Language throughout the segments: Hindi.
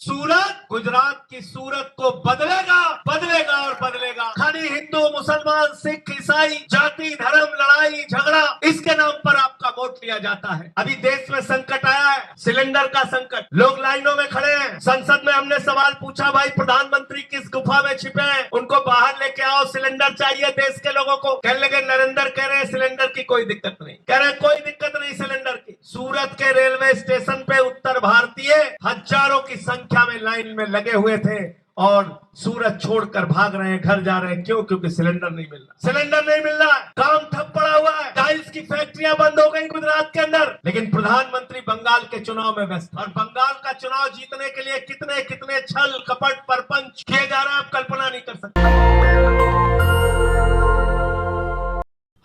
सूरत गुजरात की सूरत को बदलेगा, बदलेगा और बदलेगा। खाली हिंदू मुसलमान सिख ईसाई जाति धर्म लड़ाई झगड़ा इसके नाम पर आपका वोट लिया जाता है। अभी देश में संकट आया है, सिलेंडर का संकट, लोग लाइनों में खड़े हैं। संसद में हमने सवाल पूछा, भाई प्रधानमंत्री किस गुफा में छिपे हैं, उनको बाहर लेके आओ, सिलेंडर चाहिए देश के लोगों को। कहने लगे नरेंद्र कह रहे हैं सिलेंडर की कोई दिक्कत नहीं, कह रहे हैं कोई दिक्कत नहीं सिलेंडर की। सूरत के रेलवे स्टेशन पे उत्तर भारतीय हजारों की संख्या में लाइन में लगे हुए थे और सूरत छोड़कर भाग रहे हैं, घर जा रहे हैं। क्यों? क्योंकि सिलेंडर नहीं मिल रहा, सिलेंडर नहीं मिल रहा है, काम ठप पड़ा हुआ है, टाइल्स की फैक्ट्रियां बंद हो गई गुजरात के अंदर। लेकिन प्रधानमंत्री बंगाल के चुनाव में व्यस्त, और बंगाल का चुनाव जीतने के लिए कितने कितने छल कपट परपंच किए जा रहे हैं, आप कल्पना नहीं कर सकते।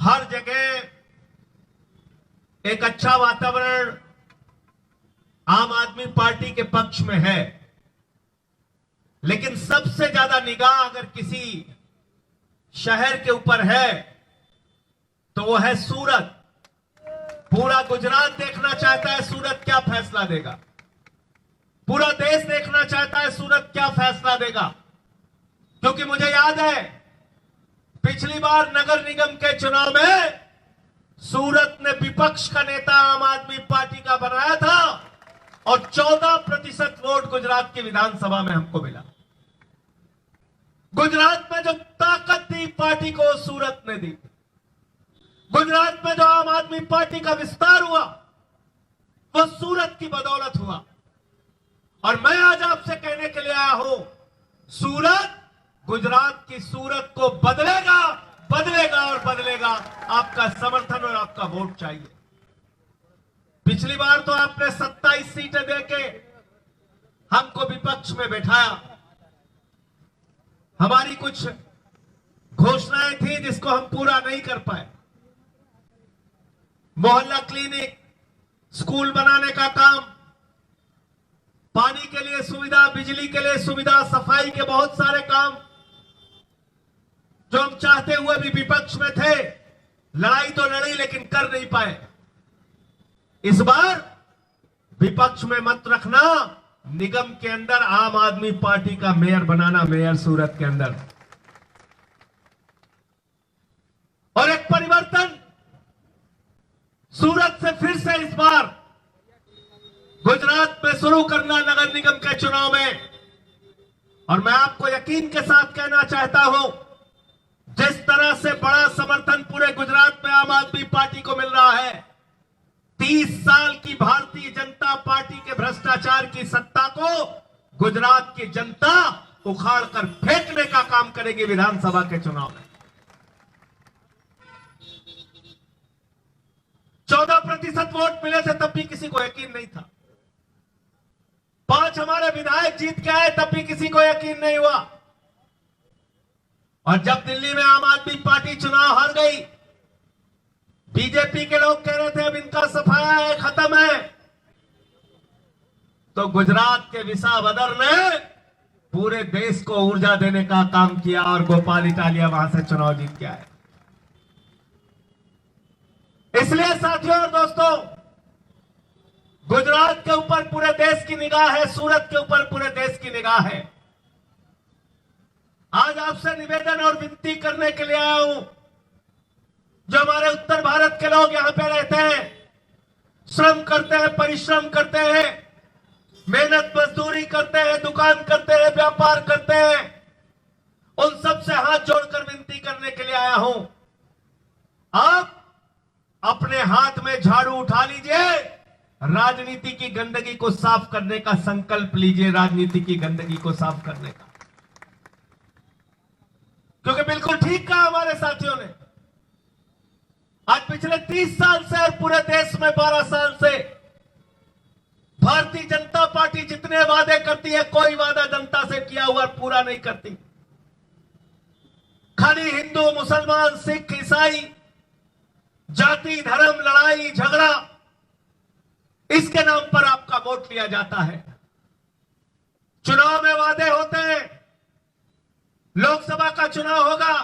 हर जगह एक अच्छा वातावरण आम आदमी पार्टी के पक्ष में है, लेकिन सबसे ज्यादा निगाह अगर किसी शहर के ऊपर है तो वो है सूरत। पूरा गुजरात देखना चाहता है सूरत क्या फैसला देगा, पूरा देश देखना चाहता है सूरत क्या फैसला देगा। क्योंकि मुझे याद है पिछली बार नगर निगम के चुनाव में सूरत ने विपक्ष का नेता आम आदमी पार्टी का बनाया था और 14% वोट गुजरात की विधानसभा में हमको मिला। गुजरात में जो ताकत दी पार्टी को सूरत ने दी, गुजरात में जो आम आदमी पार्टी का विस्तार हुआ वो सूरत की बदौलत हुआ। और मैं आज आपसे कहने के लिए आया हूं, सूरत गुजरात की सूरत को बदलेगा, बदलेगा और बदलेगा। आपका समर्थन और आपका वोट चाहिए। पिछली बार तो आपने 27 सीटें देके हमको विपक्ष में बैठाया। हमारी कुछ घोषणाएं थी जिसको हम पूरा नहीं कर पाए। मोहल्ला क्लिनिक, स्कूल बनाने का काम, पानी के लिए सुविधा, बिजली के लिए सुविधा, सफाई के बहुत सारे काम जो हम चाहते हुए भी विपक्ष में थे। लड़ाई तो लड़ी लेकिन कर नहीं पाए। इस बार विपक्ष में मत रखना, निगम के अंदर आम आदमी पार्टी का मेयर बनाना, मेयर सूरत के अंदर। और एक परिवर्तन सूरत से फिर से इस बार गुजरात में शुरू करना नगर निगम के चुनाव में। और मैं आपको यकीन के साथ कहना चाहता हूं, जिस तरह से बड़ा समर्थन पूरे गुजरात में आम आदमी पार्टी को मिल रहा है, 30 साल की भारतीय जनता पार्टी के भ्रष्टाचार की सत्ता को गुजरात की जनता उखाड़ कर फेंकने का काम करेगी विधानसभा के चुनाव में। 14% वोट मिले थे तब भी किसी को यकीन नहीं था। 5 हमारे विधायक जीत के आए तब भी किसी को यकीन नहीं हुआ। और जब दिल्ली में आम आदमी पार्टी चुनाव हार गई, बीजेपी के लोग कह रहे थे अब इनका सफाया है, खत्म है, तो गुजरात के विसावदर ने पूरे देश को ऊर्जा देने का काम किया और गोपाल इटालिया वहां से चुनाव जीत के आए। इसलिए साथियों और दोस्तों, गुजरात के ऊपर पूरे देश की निगाह है, सूरत के ऊपर पूरे देश की निगाह है। आज आपसे निवेदन और विनती करने के लिए आया हूं, जो हमारे उत्तर भारत के लोग यहां पे रहते हैं, श्रम करते हैं, परिश्रम करते हैं, मेहनत मजदूरी करते हैं, दुकान करते हैं, व्यापार करते हैं, उन सब से हाथ जोड़कर विनती करने के लिए आया हूं। आप अपने हाथ में झाड़ू उठा लीजिए, राजनीति की गंदगी को साफ करने का संकल्प लीजिए, राजनीति की गंदगी को साफ करने का। क्योंकि बिल्कुल ठीक कहा हमारे साथियों ने, आज पिछले 30 साल से और पूरे देश में 12 साल से भारतीय जनता पार्टी जितने वादे करती है, कोई वादा जनता से किया हुआ पूरा नहीं करती। खाली हिंदू मुसलमान सिख ईसाई जाति धर्म लड़ाई झगड़ा इसके नाम पर आपका वोट लिया जाता है। चुनाव में वादे होते हैं, लोकसभा का चुनाव होगा,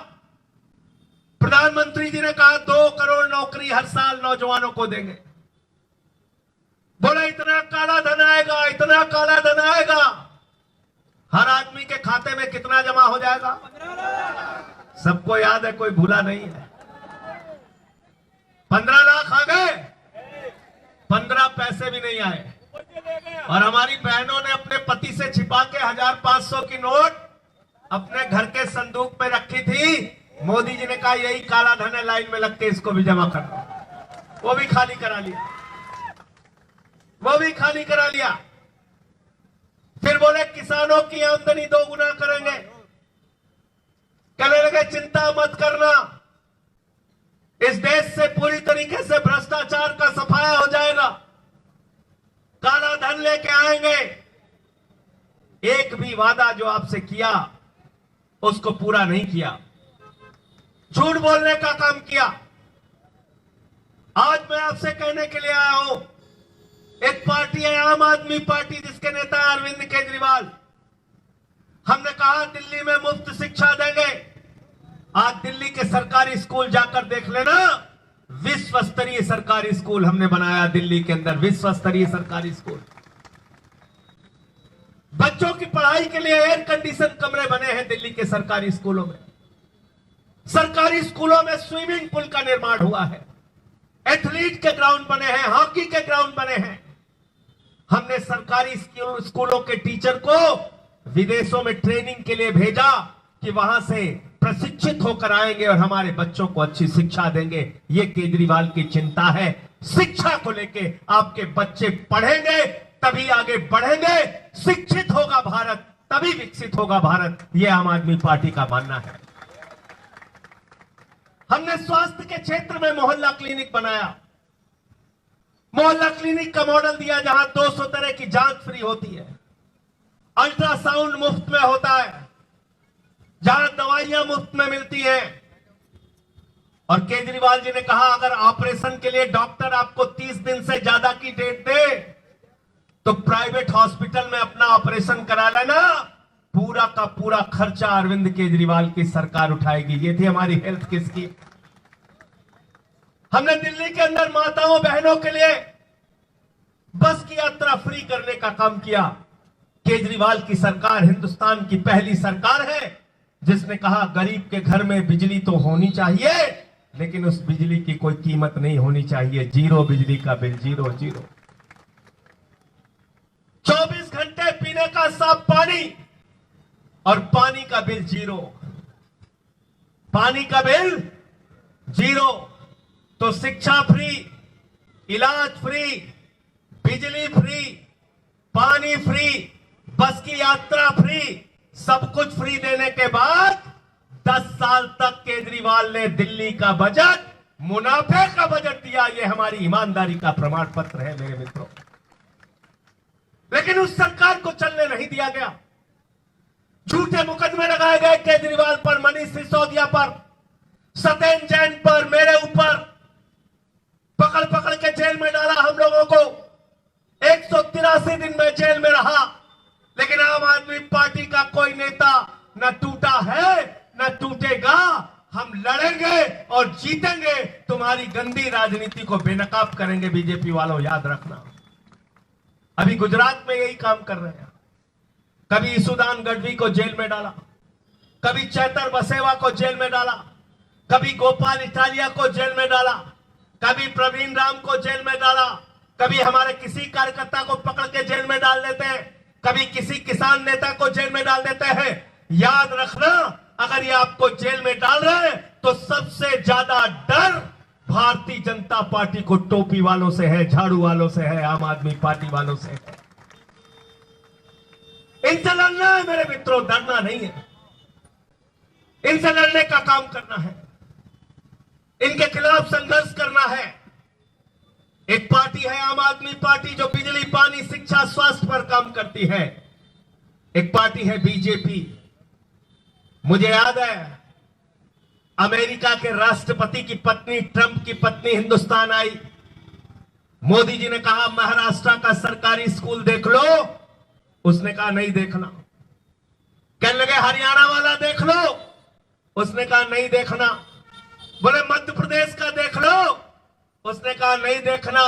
प्रधानमंत्री जी ने कहा 2 करोड़ नौकरी हर साल नौजवानों को देंगे। बोला इतना काला धन आएगा, इतना काला धन आएगा, में कितना जमा हो जाएगा? 15,00,000। सबको याद है, कोई भूला नहीं है। 15 लाख आ गए, 15 पैसे भी नहीं आए। और हमारी बहनों ने अपने पति से छिपा के 1,500 की नोट अपने घर के संदूक में रखी थी। मोदी जी ने कहा यही काला धन है, लाइन में लग के इसको भी जमा कर दो। वो भी खाली करा लिया, वो भी खाली करा लिया। फिर बोले किसानों की आमदनी 2 गुना करेंगे। कहने लगे चिंता मत करना, इस देश से पूरी तरीके से भ्रष्टाचार का सफाया हो जाएगा, काला धन लेके आएंगे। एक भी वादा जो आपसे किया उसको पूरा नहीं किया, झूठ बोलने का काम किया। आज मैं आपसे कहने के लिए आया हूं, एक पार्टी है आम आदमी पार्टी, जिसके नेता अरविंद केजरीवाल। हमने कहा दिल्ली में मुफ्त शिक्षा देंगे। आज दिल्ली के सरकारी स्कूल जाकर देख लेना, विश्व स्तरीय सरकारी स्कूल हमने बनाया दिल्ली के अंदर, विश्व स्तरीय सरकारी स्कूल। बच्चों की पढ़ाई के लिए एयर कंडीशन कमरे बने हैं दिल्ली के सरकारी स्कूलों में। सरकारी स्कूलों में स्विमिंग पूल का निर्माण हुआ है, एथलीट के ग्राउंड बने हैं, हॉकी के ग्राउंड बने हैं। हमने सरकारी स्कूलों के टीचर को विदेशों में ट्रेनिंग के लिए भेजा कि वहां से प्रशिक्षित होकर आएंगे और हमारे बच्चों को अच्छी शिक्षा देंगे। ये केजरीवाल की चिंता है। शिक्षा को लेके आपके बच्चे पढ़ेंगे तभी आगे बढ़ेंगे, शिक्षित होगा भारत तभी विकसित होगा भारत, ये आम आदमी पार्टी का मानना है। हमने स्वास्थ्य के क्षेत्र में मोहल्ला क्लिनिक बनाया, मोहल्ला क्लिनिक का मॉडल दिया, जहां 200 तरह की जांच फ्री होती है, अल्ट्रासाउंड मुफ्त में होता है, जहां दवाइयां मुफ्त में मिलती हैं। और केजरीवाल जी ने कहा अगर ऑपरेशन के लिए डॉक्टर आपको 30 दिन से ज्यादा की डेट दे तो प्राइवेट हॉस्पिटल में अपना ऑपरेशन करा लेना, पूरा का पूरा खर्चा अरविंद केजरीवाल की सरकार उठाएगी। ये थी हमारी हेल्थ की स्कीम। हमने दिल्ली के अंदर माताओं बहनों के लिए बस की यात्रा फ्री करने का काम किया। केजरीवाल की सरकार हिंदुस्तान की पहली सरकार है जिसने कहा गरीब के घर में बिजली तो होनी चाहिए, लेकिन उस बिजली की कोई कीमत नहीं होनी चाहिए। 0 बिजली का बिल, 0 0। 24 घंटे पीने का साफ पानी और पानी का बिल 0। पानी का बिल 0 तो शिक्षा फ्री, इलाज फ्री, बिजली फ्री, पानी फ्री, बस की यात्रा फ्री, सब कुछ फ्री देने के बाद 10 साल तक केजरीवाल ने दिल्ली का बजट मुनाफे का बजट दिया। यह हमारी ईमानदारी का प्रमाण पत्र है मेरे मित्रों। लेकिन उस सरकार को चलने नहीं दिया गया। झूठे मुकदमे लगाए गए केजरीवाल पर, मनीष सिसोदिया पर, सत्येंद्र जैन पर, मेरे ऊपर। पकड़ पकड़ के जेल में डाला हम लोगों को। 183 दिन में जेल में रहा, लेकिन आम आदमी पार्टी का कोई नेता न टूटा है न टूटेगा। हम लड़ेंगे और जीतेंगे, तुम्हारी गंदी राजनीति को बेनकाब करेंगे। बीजेपी वालों याद रखना, अभी गुजरात में यही काम कर रहे हैं। कभी ईसुदान गढ़वी को जेल में डाला, कभी चैतर बसेवा को जेल में डाला, कभी गोपाल इटालिया को जेल में डाला, कभी प्रवीण राम को जेल में डाला, कभी हमारे किसी कार्यकर्ता को पकड़ के जेल में डाल देते हैं, कभी किसी किसान नेता को जेल में डाल देते हैं। याद रखना, अगर ये आपको जेल में डाल रहे हैं तो सबसे ज्यादा डर भारतीय जनता पार्टी को टोपी वालों से है, झाड़ू वालों से है, आम आदमी पार्टी वालों से है। इनसे लड़ना है मेरे मित्रों, डरना नहीं है। इनसे लड़ने का काम करना है, इनके खिलाफ संघर्ष करना है। एक पार्टी है आम आदमी पार्टी जो बिजली, पानी, शिक्षा, स्वास्थ्य पर काम करती है। एक पार्टी है बीजेपी। मुझे याद है अमेरिका के राष्ट्रपति की पत्नी, ट्रंप की पत्नी हिंदुस्तान आई। मोदी जी ने कहा महाराष्ट्र का सरकारी स्कूल देख लो, उसने कहा नहीं देखना। कहने लगे हरियाणा वाला देख लो, उसने कहा नहीं देखना। बोले मध्य प्रदेश का देख लो, उसने कहा नहीं देखना।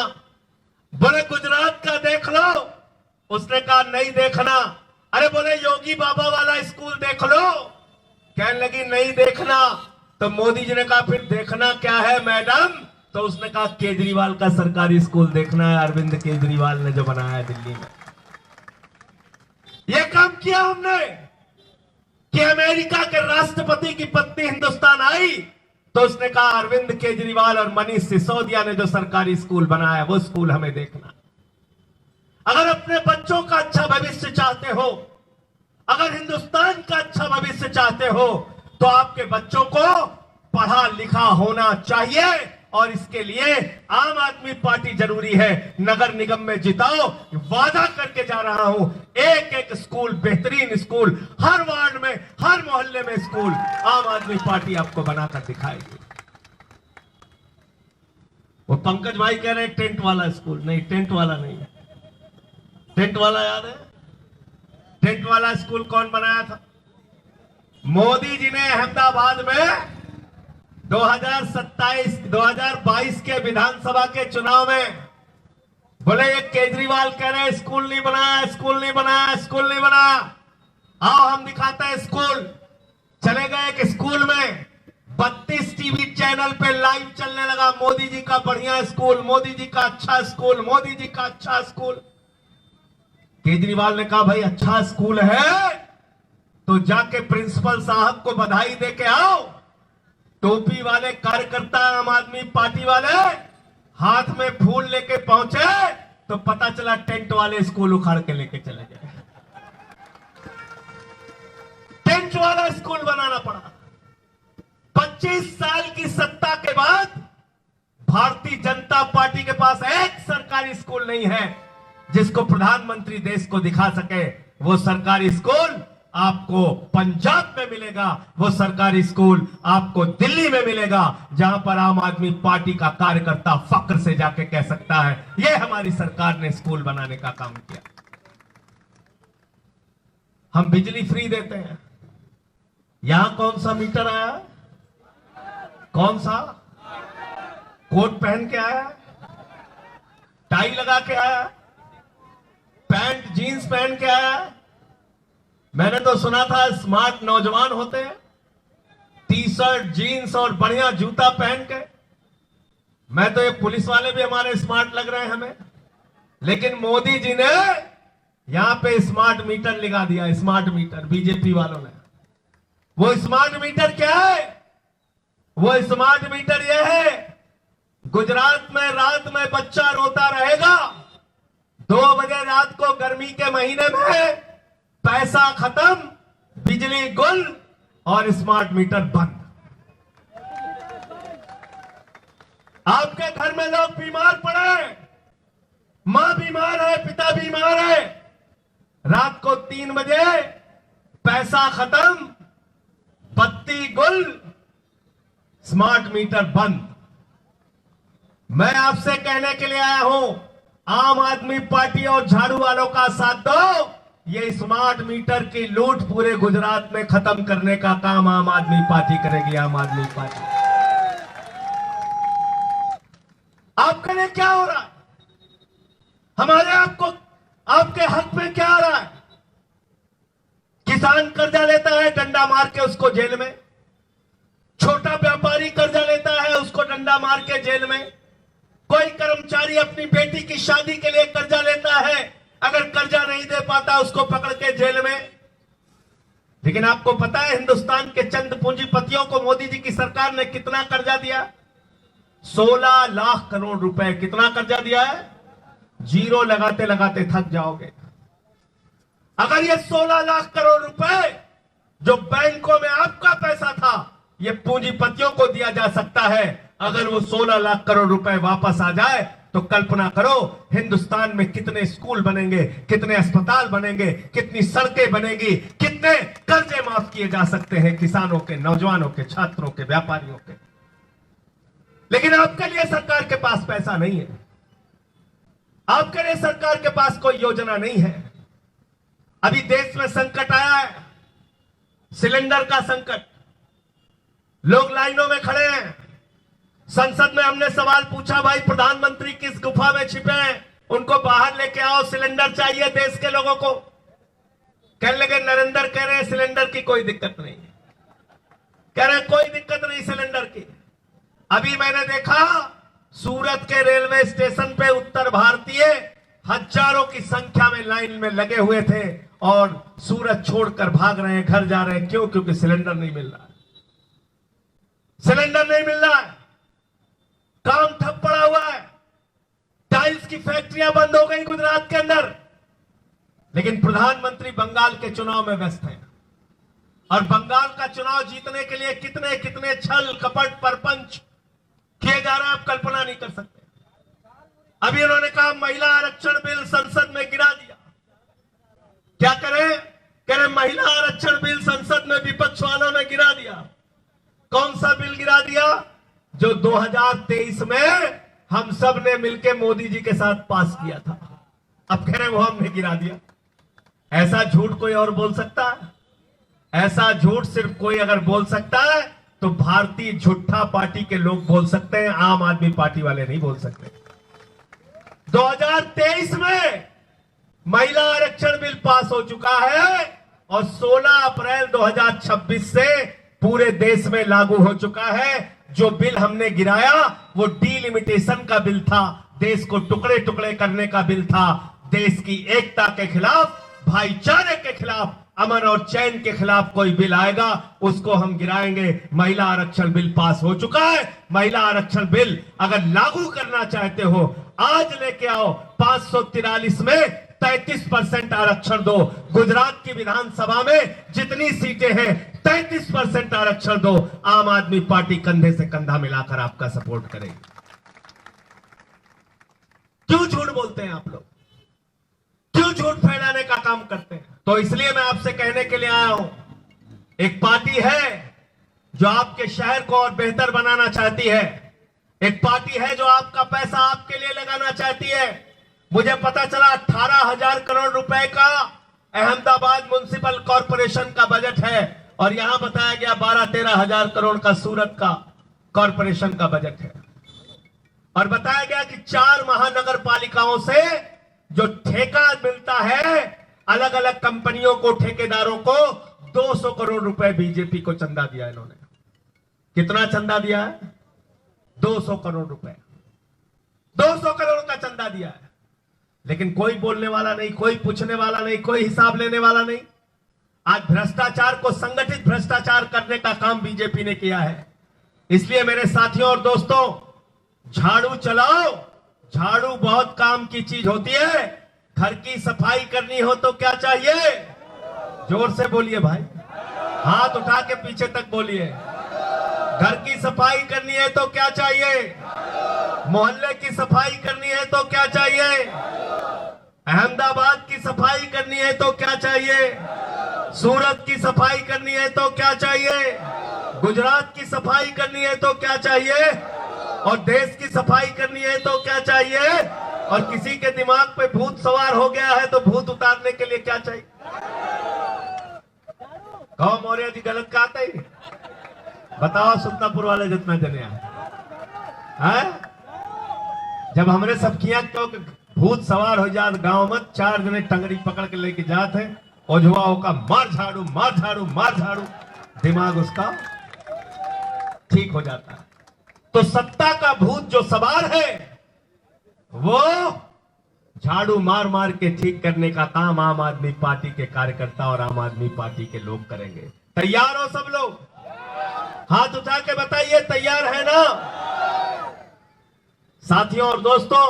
बोले गुजरात का देख लो, उसने कहा नहीं देखना। अरे बोले योगी योगी बाबा वाला स्कूल देख लो। कहने लगी नहीं देखना, तो मोदी जी ने कहा फिर देखना क्या है मैडम? तो उसने कहा केजरीवाल का सरकारी स्कूल देखना है, अरविंद केजरीवाल ने जो बनाया है दिल्ली में। यह काम किया हमने कि अमेरिका के राष्ट्रपति की पत्नी हिंदुस्तान आई तो उसने कहा अरविंद केजरीवाल और मनीष सिसोदिया ने जो सरकारी स्कूल बनाया वो स्कूल हमें देखना। अगर अपने बच्चों का अच्छा भविष्य चाहते हो, अगर हिंदुस्तान का अच्छा भविष्य चाहते हो, तो आपके बच्चों को पढ़ा लिखा होना चाहिए और इसके लिए आम आदमी पार्टी जरूरी है। नगर निगम में जिताओ, वादा करके जा रहा हूं, एक एक स्कूल, बेहतरीन स्कूल, हर वार्ड में, हर मोहल्ले में स्कूल आम आदमी पार्टी आपको बनाकर दिखाएगी। वो पंकज भाई कह रहे हैं टेंट वाला स्कूल, नहीं, टेंट वाला नहीं है। टेंट वाला याद है? टेंट वाला स्कूल कौन बनाया था? मोदी जी ने अहमदाबाद में 2022 के विधानसभा के चुनाव में बोले ये केजरीवाल कह रहे हैं स्कूल नहीं बनाया, स्कूल नहीं बनाया, स्कूल नहीं बनाया, आओ हम दिखाते हैं स्कूल। चले गए एक स्कूल में 32 टीवी चैनल पे लाइव चलने लगा मोदी जी का बढ़िया स्कूल, मोदी जी का अच्छा स्कूल, मोदी जी का अच्छा स्कूल। केजरीवाल ने कहा भाई अच्छा स्कूल है तो जाके प्रिंसिपल साहब को बधाई दे के आओ। टोपी वाले कार्यकर्ता आम आदमी पार्टी वाले हाथ में फूल लेके पहुंचे तो पता चला टेंट वाले स्कूल उखाड़ के लेके चले गए। टेंट वाला स्कूल बनाना पड़ा। 25 साल की सत्ता के बाद भारतीय जनता पार्टी के पास एक सरकारी स्कूल नहीं है जिसको प्रधानमंत्री देश को दिखा सके। वो सरकारी स्कूल आपको पंजाब में मिलेगा, वो सरकारी स्कूल आपको दिल्ली में मिलेगा, जहां पर आम आदमी पार्टी का कार्यकर्ता फक्र से जाके कह सकता है ये हमारी सरकार ने स्कूल बनाने का काम किया। हम बिजली फ्री देते हैं। यहां कौन सा मीटर आया? कौन सा? कोट पहन के आया, टाई लगा के आया, पैंट जीन्स पहन के आया। मैंने तो सुना था स्मार्ट नौजवान होते हैं, टी शर्ट जीन्स और बढ़िया जूता पहन के। मैं तो ये पुलिस वाले भी हमारे स्मार्ट लग रहे हैं हमें, लेकिन मोदी जी ने यहां पे स्मार्ट मीटर लगा दिया। स्मार्ट मीटर बीजेपी वालों ने। वो स्मार्ट मीटर क्या है? वो स्मार्ट मीटर ये है, गुजरात में रात में बच्चा रोता रहेगा, 2 बजे रात को गर्मी के महीने में पैसा खत्म, बिजली गुल और स्मार्ट मीटर बंद। आपके घर में लोग बीमार पड़े, मां बीमार है, पिता बीमार है, रात को 3 बजे पैसा खत्म, बत्ती गुल, स्मार्ट मीटर बंद। मैं आपसे कहने के लिए आया हूं, आम आदमी पार्टी और झाड़ू वालों का साथ दो। ये स्मार्ट मीटर की लूट पूरे गुजरात में खत्म करने का काम आम आदमी पार्टी करेगी। आम आदमी पार्टी। आपके लिए क्या हो रहा है? हमारे आपके हक में क्या आ रहा है? किसान कर्जा लेता है, डंडा मार के उसको जेल में। छोटा व्यापारी कर्जा लेता है, उसको डंडा मार के जेल में। कोई कर्मचारी अपनी बेटी की शादी के लिए कर्जा लेता है, अगर कर्जा नहीं दे पाता उसको पकड़ के जेल में। लेकिन आपको पता है हिंदुस्तान के चंद पूंजीपतियों को मोदी जी की सरकार ने कितना कर्जा दिया? 16 लाख करोड़ रुपए। कितना कर्जा दिया है? जीरो लगाते लगाते थक जाओगे। अगर ये 16 लाख करोड़ रुपए जो बैंकों में आपका पैसा था, ये पूंजीपतियों को दिया जा सकता है। अगर वो 16 लाख करोड़ रुपए वापस आ जाए तो कल्पना करो हिंदुस्तान में कितने स्कूल बनेंगे, कितने अस्पताल बनेंगे, कितनी सड़कें बनेगी, कितने कर्जे माफ किए जा सकते हैं किसानों के, नौजवानों के, छात्रों के, व्यापारियों के। लेकिन आपके लिए सरकार के पास पैसा नहीं है। आपके लिए सरकार के पास कोई योजना नहीं है। अभी देश में संकट आया है, सिलेंडर का संकट। लोग लाइनों में खड़े हैं। संसद में हमने सवाल पूछा, भाई प्रधानमंत्री किस गुफा में छिपे हैं, उनको बाहर लेके आओ, सिलेंडर चाहिए देश के लोगों को। कहने लगे नरेंद्र कह रहे हैं सिलेंडर की कोई दिक्कत नहीं है, कह रहे कोई दिक्कत नहीं सिलेंडर की। अभी मैंने देखा सूरत के रेलवे स्टेशन पे उत्तर भारतीय हजारों की संख्या में लाइन में लगे हुए थे और सूरत छोड़कर भाग रहे हैं, घर जा रहे हैं। क्यों? क्योंकि सिलेंडर नहीं मिल रहा है, सिलेंडर नहीं मिल रहा है, काम ठप पड़ा हुआ है, टाइल्स की फैक्ट्रियां बंद हो गई गुजरात के अंदर। लेकिन प्रधानमंत्री बंगाल के चुनाव में व्यस्त हैं और बंगाल का चुनाव जीतने के लिए कितने कितने छल कपट परपंच किए जा रहे हैं, आप कल्पना नहीं कर सकते। अभी उन्होंने कहा महिला आरक्षण बिल संसद में गिरा दिया। क्या करें? कह रहे महिला आरक्षण बिल संसद में विपक्ष वालों ने गिरा दिया। कौन सा बिल गिरा दिया? जो 2023 में हम सब ने मिलकर मोदी जी के साथ पास किया था। अब कह रहे वो हमने गिरा दिया। ऐसा झूठ कोई और बोल सकता है? ऐसा झूठ सिर्फ कोई अगर बोल सकता है तो भारतीय झूठा पार्टी के लोग बोल सकते हैं, आम आदमी पार्टी वाले नहीं बोल सकते। 2023 में महिला आरक्षण बिल पास हो चुका है और 16 अप्रैल 2026 से पूरे देश में लागू हो चुका है। जो बिल हमने गिराया वो डीलिमिटेशन का बिल था, देश को टुकड़े टुकड़े करने का बिल था, देश की एकता के खिलाफ, भाईचारे के खिलाफ, अमन और चैन के खिलाफ कोई बिल आएगा उसको हम गिराएंगे। महिला आरक्षण बिल पास हो चुका है। महिला आरक्षण बिल अगर लागू करना चाहते हो आज लेके आओ, 543 में 33% आरक्षण दो। गुजरात की विधानसभा में जितनी सीटें हैं 33% आरक्षण दो। आम आदमी पार्टी कंधे से कंधा मिलाकर आपका सपोर्ट करेगी। क्यों झूठ बोलते हैं आप लोग? क्यों झूठ फैलाने का काम करते हैं? तो इसलिए मैं आपसे कहने के लिए आया हूं, एक पार्टी है जो आपके शहर को और बेहतर बनाना चाहती है, एक पार्टी है जो आपका पैसा आपके लिए लगाना चाहती है। मुझे पता चला 18,000 करोड़ रुपए का अहमदाबाद म्युनिसिपल कॉरपोरेशन का बजट है और यहां बताया गया 12-13 हजार करोड़ का सूरत का कॉरपोरेशन का बजट है। और बताया गया कि 4 महानगर पालिकाओं से जो ठेका मिलता है अलग अलग कंपनियों को, ठेकेदारों को 200 करोड़ रुपए बीजेपी को चंदा दिया इन्होंने। कितना चंदा दिया है? 200 करोड़ रुपए, 200 करोड़ का चंदा दिया है। लेकिन कोई बोलने वाला नहीं, कोई पूछने वाला नहीं, कोई हिसाब लेने वाला नहीं। आज भ्रष्टाचार को संगठित भ्रष्टाचार करने का काम बीजेपी ने किया है। इसलिए मेरे साथियों और दोस्तों, झाड़ू चलाओ। झाड़ू बहुत काम की चीज होती है। घर की सफाई करनी हो तो क्या चाहिए? जोर से बोलिए भाई, हाथ उठा के पीछे तक बोलिए। घर की सफाई करनी है तो क्या चाहिए? मोहल्ले की सफाई करनी है तो क्या चाहिए? अहमदाबाद की सफाई करनी है तो क्या चाहिए? सूरत की सफाई करनी है तो क्या चाहिए? गुजरात की सफाई करनी है तो क्या चाहिए? और देश की सफाई करनी है तो क्या चाहिए? और किसी के दिमाग पे भूत सवार हो गया है तो भूत उतारने के लिए क्या चाहिए? कहो मौर्य जी गलत कहते ही बताओ, सुल्तानपुर वाले जितना जने है। जब हमरे सब किया तो भूत सवार हो जात गांव में, 4 जने टंगड़ी पकड़ के लेके जाते हैं, ओझवा होगा मार झाड़ू मार झाड़ू मार झाड़ू, दिमाग उसका ठीक हो जाता है। तो सत्ता का भूत जो सवार है वो झाड़ू मार मार के ठीक करने का काम आम आदमी पार्टी के कार्यकर्ता और आम आदमी पार्टी के लोग करेंगे। तैयार हो सब लोग? हाथ उठा के बताइए तैयार है ना? साथियों और दोस्तों,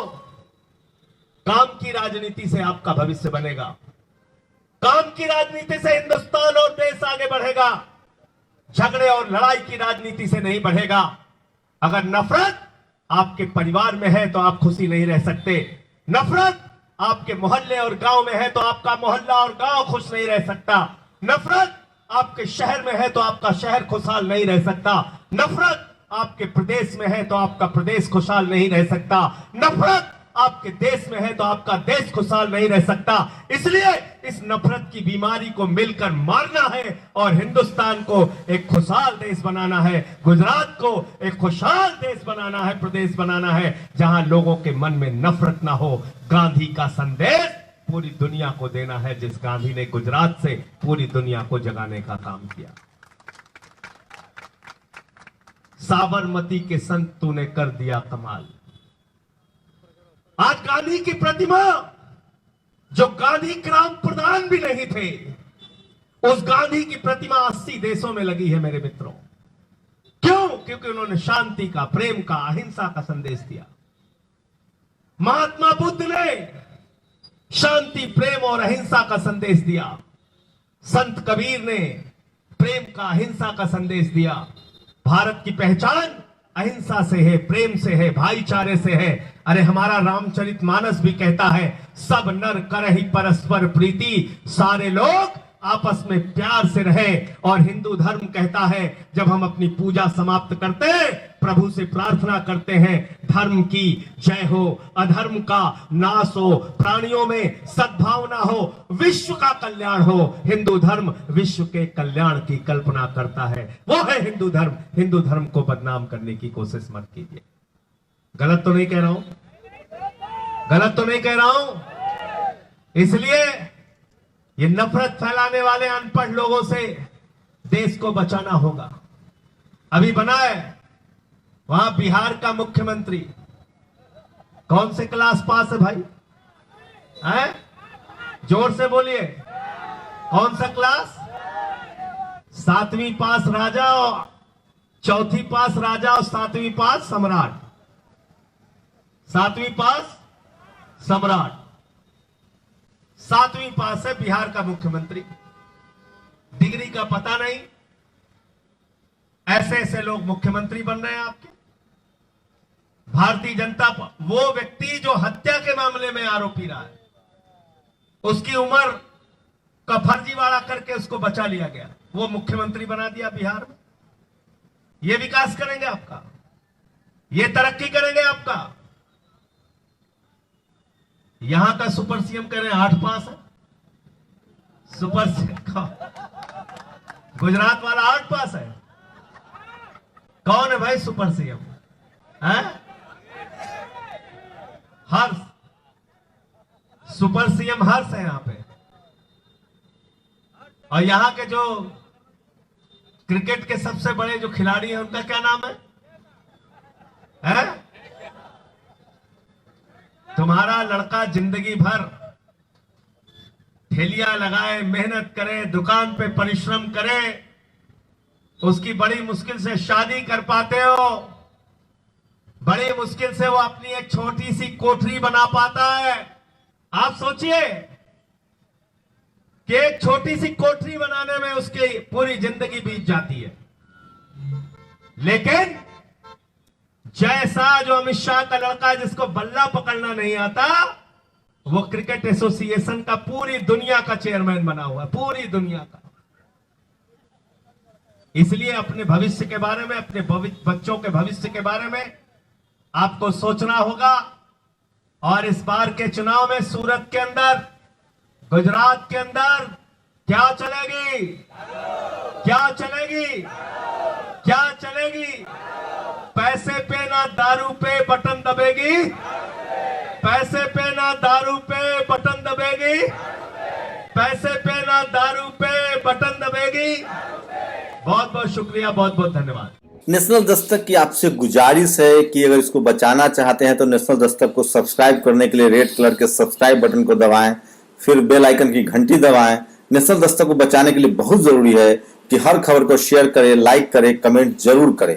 काम की राजनीति से आपका भविष्य बनेगा। काम की राजनीति से हिंदुस्तान और देश आगे बढ़ेगा। झगड़े और लड़ाई की राजनीति से नहीं बढ़ेगा। अगर नफरत आपके परिवार में है तो आप खुशी नहीं रह सकते। नफरत आपके मोहल्ले और गांव में है तो आपका मोहल्ला और गांव खुश नहीं रह सकता। नफरत आपके शहर में है तो आपका शहर खुशहाल नहीं रह सकता। नफरत आपके प्रदेश में है तो आपका प्रदेश खुशहाल नहीं रह सकता। नफरत आपके देश में है तो आपका देश खुशहाल नहीं रह सकता। इसलिए इस नफरत की बीमारी को मिलकर मारना है और हिंदुस्तान को एक खुशहाल देश बनाना है। गुजरात को एक खुशहाल देश बनाना है, प्रदेश बनाना है जहां लोगों के मन में नफरत ना हो। गांधी का संदेश पूरी दुनिया को देना है, जिस गांधी ने गुजरात से पूरी दुनिया को जगाने का काम किया। साबरमती के संत तूने कर दिया कमाल। आज गांधी की प्रतिमा, जो गांधी ग्राम प्रधान भी नहीं थे, उस गांधी की प्रतिमा 80 देशों में लगी है मेरे मित्रों। क्यों? क्योंकि उन्होंने शांति का, प्रेम का, अहिंसा का संदेश दिया। महात्मा बुद्ध ने शांति, प्रेम और अहिंसा का संदेश दिया। संत कबीर ने प्रेम का, अहिंसा का संदेश दिया। भारत की पहचान अहिंसा से है, प्रेम से है, भाईचारे से है। अरे हमारा रामचरितमानस भी कहता है, सब नर करहि परस्पर प्रीति, सारे लोग आपस में प्यार से रहे। और हिंदू धर्म कहता है, जब हम अपनी पूजा समाप्त करते हैं, प्रभु से प्रार्थना करते हैं, धर्म की जय हो, अधर्म का नाश हो, प्राणियों में सद्भावना हो, विश्व का कल्याण हो। हिंदू धर्म विश्व के कल्याण की कल्पना करता है, वो है हिंदू धर्म। हिंदू धर्म को बदनाम करने की कोशिश मत कीजिए। गलत तो नहीं कह रहा हूं? गलत तो नहीं कह रहा हूं? इसलिए ये नफरत फैलाने वाले अनपढ़ लोगों से देश को बचाना होगा। अभी बना है वहां बिहार का मुख्यमंत्री, कौन से क्लास पास है भाई? हैं? जोर से बोलिए, कौन सा क्लास? 7वीं पास राजा, और 4थी पास राजा, और 7वीं पास सम्राट। 7वीं पास सम्राट, 7वीं पास है बिहार का मुख्यमंत्री। डिग्री का पता नहीं, ऐसे ऐसे लोग मुख्यमंत्री बन रहे हैं आपके। भारतीय जनता, वो व्यक्ति जो हत्या के मामले में आरोपी रहा है, उसकी उम्र का फर्जीवाड़ा करके उसको बचा लिया गया, वो मुख्यमंत्री बना दिया बिहार में। ये विकास करेंगे आपका? ये तरक्की करेंगे आपका? यहां का सुपर सीएम कह रहे हैं 8 पास है। सुपर सीएम गुजरात वाला 8 पास है। कौन है भाई सुपर सीएम? है हर्ष, सुपर सीएम हर्ष है यहां पे। और यहां के जो क्रिकेट के सबसे बड़े जो खिलाड़ी हैं, उनका क्या नाम है? तुम्हारा लड़का जिंदगी भर ठेलियां लगाए, मेहनत करे, दुकान पे परिश्रम करे, उसकी बड़ी मुश्किल से शादी कर पाते हो, बड़ी मुश्किल से वो अपनी एक छोटी सी कोठरी बना पाता है। आप सोचिए कि एक छोटी सी कोठरी बनाने में उसकी पूरी जिंदगी बीत जाती है। लेकिन जैसा जो अमित शाह का लड़का, जिसको बल्ला पकड़ना नहीं आता, वो क्रिकेट एसोसिएशन का पूरी दुनिया का चेयरमैन बना हुआ है, पूरी दुनिया का। इसलिए अपने भविष्य के बारे में, अपने बच्चों के भविष्य के बारे में आपको सोचना होगा। और इस बार के चुनाव में सूरत के अंदर, गुजरात के अंदर क्या चलेगी? क्या चलेगी? क्या चलेगी? पैसे पे ना दारू पे बटन दबेगी, पैसे पे ना दारू पे बटन दबेगी, पैसे पे ना दारू पे बटन दबेगी। बहुत बहुत शुक्रिया, बहुत बहुत धन्यवाद। नेशनल दस्तक की आपसे गुजारिश है कि अगर इसको बचाना चाहते हैं तो नेशनल दस्तक को सब्सक्राइब करने के लिए रेड कलर के सब्सक्राइब बटन को दबाएं, फिर बेल आइकन की घंटी दबाएं। नेशनल दस्तक को बचाने के लिए बहुत जरूरी है कि हर खबर को शेयर करें, लाइक करें, कमेंट जरूर करें।